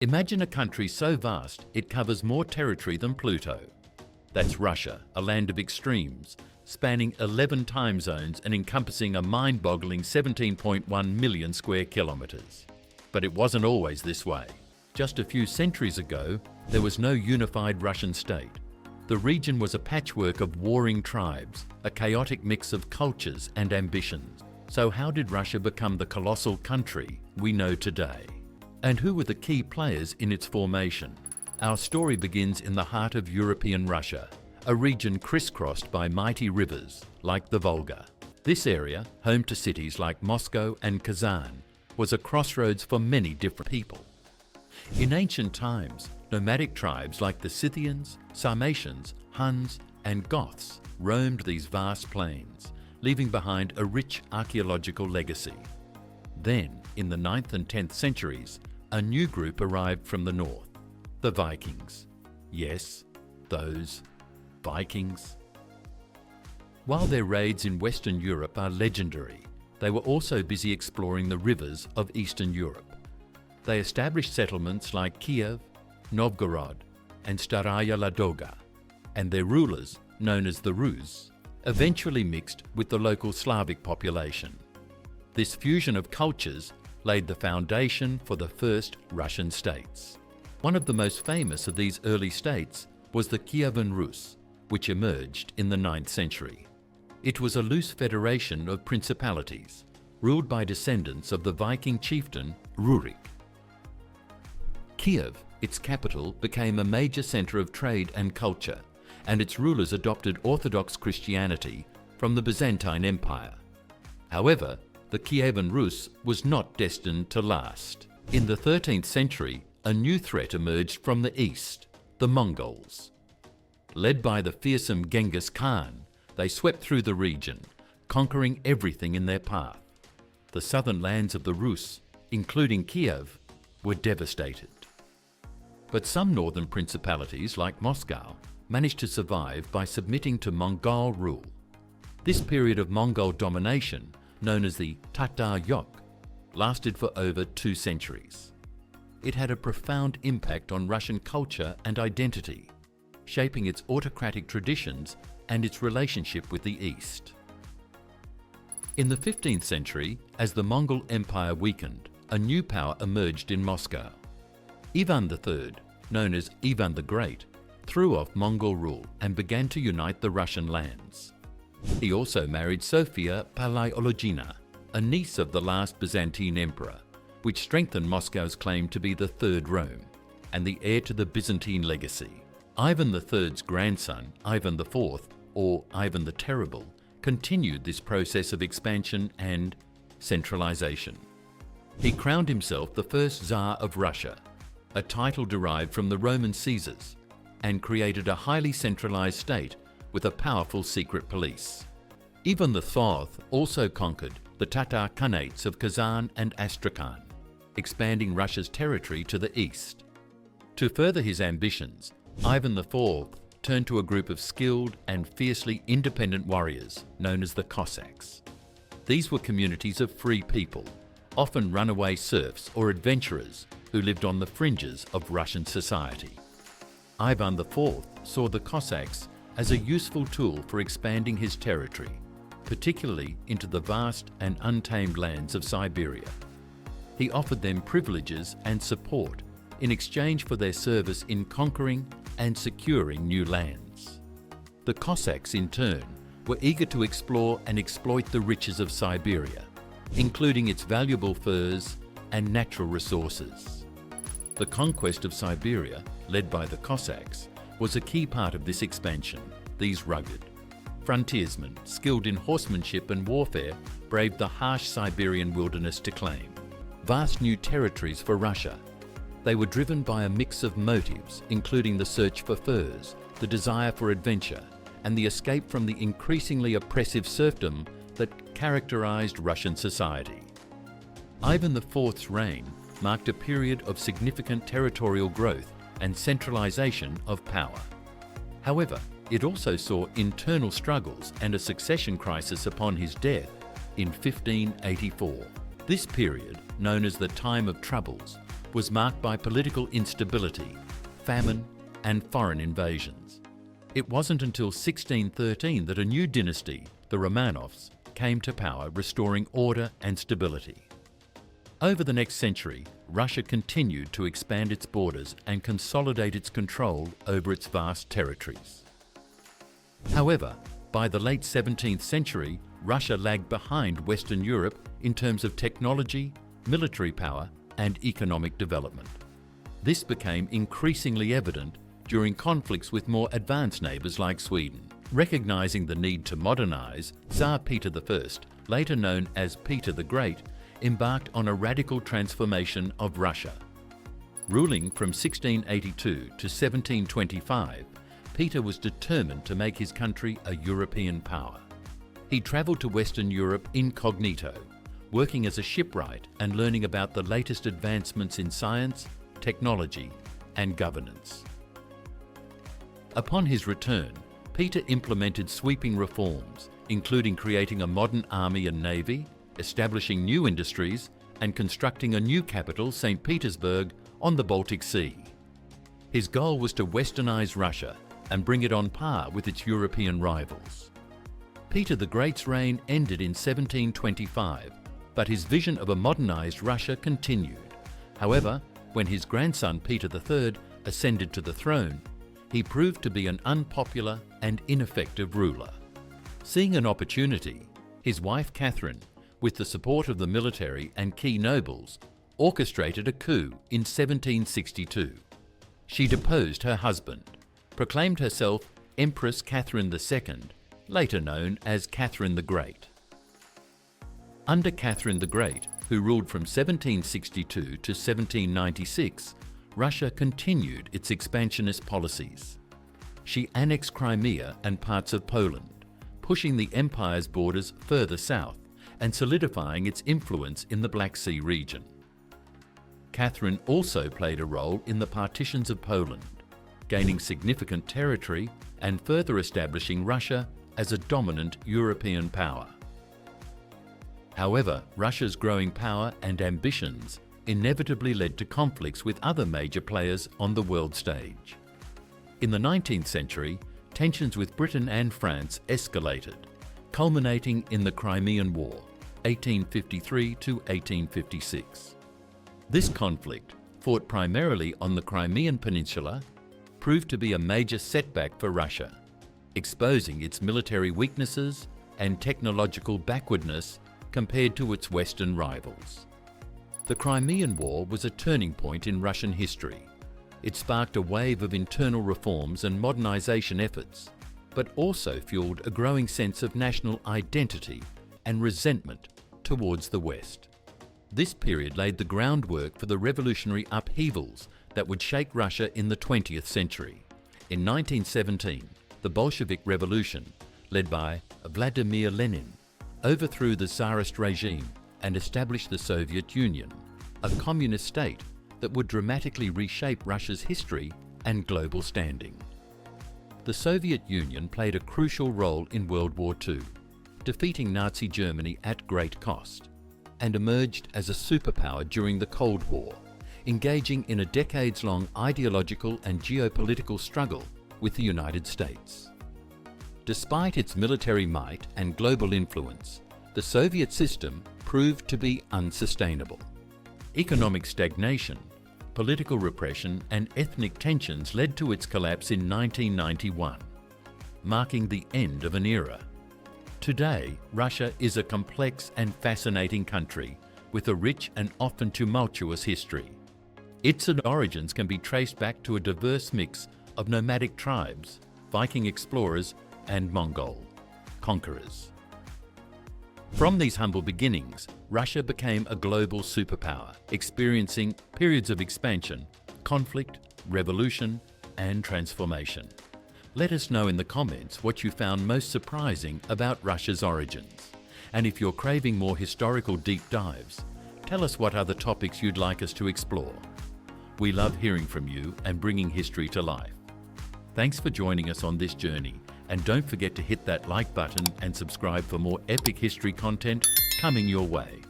Imagine a country so vast it covers more territory than Pluto. That's Russia, a land of extremes, spanning 11 time zones and encompassing a mind-boggling 17.1 million square kilometres. But it wasn't always this way. Just a few centuries ago, there was no unified Russian state. The region was a patchwork of warring tribes, a chaotic mix of cultures and ambitions. So how did Russia become the colossal country we know today? And who were the key players in its formation? Our story begins in the heart of European Russia, a region crisscrossed by mighty rivers like the Volga. This area, home to cities like Moscow and Kazan, was a crossroads for many different people. In ancient times, nomadic tribes like the Scythians, Sarmatians, Huns, and Goths roamed these vast plains, leaving behind a rich archaeological legacy. Then, in the 9th and 10th centuries, a new group arrived from the north, the Vikings. Yes, those Vikings. While their raids in Western Europe are legendary, they were also busy exploring the rivers of Eastern Europe. They established settlements like Kiev, Novgorod, and Staraya Ladoga, and their rulers, known as the Rus, eventually mixed with the local Slavic population. This fusion of cultures laid the foundation for the first Russian states. One of the most famous of these early states was the Kievan Rus, which emerged in the 9th century. It was a loose federation of principalities, ruled by descendants of the Viking chieftain Rurik. Kiev, its capital, became a major centre of trade and culture, and its rulers adopted Orthodox Christianity from the Byzantine Empire. However, the Kievan Rus was not destined to last. In the 13th century, a new threat emerged from the east, the Mongols. Led by the fearsome Genghis Khan, they swept through the region, conquering everything in their path. The southern lands of the Rus, including Kiev, were devastated. But some northern principalities, like Moscow, managed to survive by submitting to Mongol rule. This period of Mongol domination, known as the Tatar Yok, lasted for over 2 centuries. It had a profound impact on Russian culture and identity, shaping its autocratic traditions and its relationship with the East. In the 15th century, as the Mongol Empire weakened, a new power emerged in Moscow. Ivan III, known as Ivan the Great, threw off Mongol rule and began to unite the Russian lands. He also married Sofia Palaiologina, a niece of the last Byzantine emperor, which strengthened Moscow's claim to be the Third Rome and the heir to the Byzantine legacy. Ivan III's grandson, Ivan IV, or Ivan the Terrible, continued this process of expansion and centralization. He crowned himself the first Tsar of Russia, a title derived from the Roman Caesars, and created a highly centralized state with a powerful secret police. Ivan IV also conquered the Tatar Khanates of Kazan and Astrakhan, expanding Russia's territory to the east. To further his ambitions, Ivan IV turned to a group of skilled and fiercely independent warriors known as the Cossacks. These were communities of free people, often runaway serfs or adventurers who lived on the fringes of Russian society. Ivan IV saw the Cossacks as a useful tool for expanding his territory, particularly into the vast and untamed lands of Siberia. He offered them privileges and support in exchange for their service in conquering and securing new lands. The Cossacks, in turn, were eager to explore and exploit the riches of Siberia, including its valuable furs and natural resources. The conquest of Siberia, led by the Cossacks, was a key part of this expansion. These rugged frontiersmen, skilled in horsemanship and warfare, braved the harsh Siberian wilderness to claim vast new territories for Russia. They were driven by a mix of motives, including the search for furs, the desire for adventure, and the escape from the increasingly oppressive serfdom that characterized Russian society. Ivan IV's reign marked a period of significant territorial growth and centralization of power. However, it also saw internal struggles and a succession crisis upon his death in 1584. This period, known as the Time of Troubles, was marked by political instability, famine, and foreign invasions. It wasn't until 1613 that a new dynasty, the Romanovs, came to power, restoring order and stability. Over the next century, Russia continued to expand its borders and consolidate its control over its vast territories. However, by the late 17th century, Russia lagged behind Western Europe in terms of technology, military power, and economic development. This became increasingly evident during conflicts with more advanced neighbours like Sweden. Recognizing the need to modernize, Tsar Peter I, later known as Peter the Great, embarked on a radical transformation of Russia. Ruling from 1682 to 1725, Peter was determined to make his country a European power. He travelled to Western Europe incognito, working as a shipwright and learning about the latest advancements in science, technology, and governance. Upon his return, Peter implemented sweeping reforms, including creating a modern army and navy, establishing new industries, and constructing a new capital, St. Petersburg, on the Baltic Sea. His goal was to westernize Russia and bring it on par with its European rivals. Peter the Great's reign ended in 1725, but his vision of a modernized Russia continued. However, when his grandson Peter III ascended to the throne, he proved to be an unpopular and ineffective ruler. Seeing an opportunity, his wife Catherine, with the support of the military and key nobles, orchestrated a coup in 1762. She deposed her husband, proclaimed herself Empress Catherine II, later known as Catherine the Great. Under Catherine the Great, who ruled from 1762 to 1796, Russia continued its expansionist policies. She annexed Crimea and parts of Poland, pushing the empire's borders further south and solidifying its influence in the Black Sea region. Catherine also played a role in the partitions of Poland, gaining significant territory and further establishing Russia as a dominant European power. However, Russia's growing power and ambitions inevitably led to conflicts with other major players on the world stage. In the 19th century, tensions with Britain and France escalated, culminating in the Crimean War, 1853 to 1856. This conflict, fought primarily on the Crimean Peninsula, proved to be a major setback for Russia, exposing its military weaknesses and technological backwardness compared to its Western rivals. The Crimean War was a turning point in Russian history. It sparked a wave of internal reforms and modernization efforts, but also fueled a growing sense of national identity and resentment towards the West. This period laid the groundwork for the revolutionary upheavals that would shake Russia in the 20th century. In 1917, the Bolshevik Revolution, led by Vladimir Lenin, overthrew the Tsarist regime and established the Soviet Union, a communist state that would dramatically reshape Russia's history and global standing. The Soviet Union played a crucial role in World War II, defeating Nazi Germany at great cost, and emerged as a superpower during the Cold War, engaging in a decades-long ideological and geopolitical struggle with the United States. Despite its military might and global influence, the Soviet system proved to be unsustainable. Economic stagnation, political repression, and ethnic tensions led to its collapse in 1991, marking the end of an era. Today, Russia is a complex and fascinating country with a rich and often tumultuous history. Its origins can be traced back to a diverse mix of nomadic tribes, Viking explorers, and Mongol conquerors. From these humble beginnings, Russia became a global superpower, experiencing periods of expansion, conflict, revolution, and transformation. Let us know in the comments what you found most surprising about Russia's origins. And if you're craving more historical deep dives, tell us what other topics you'd like us to explore. We love hearing from you and bringing history to life. Thanks for joining us on this journey, and don't forget to hit that like button and subscribe for more epic history content coming your way.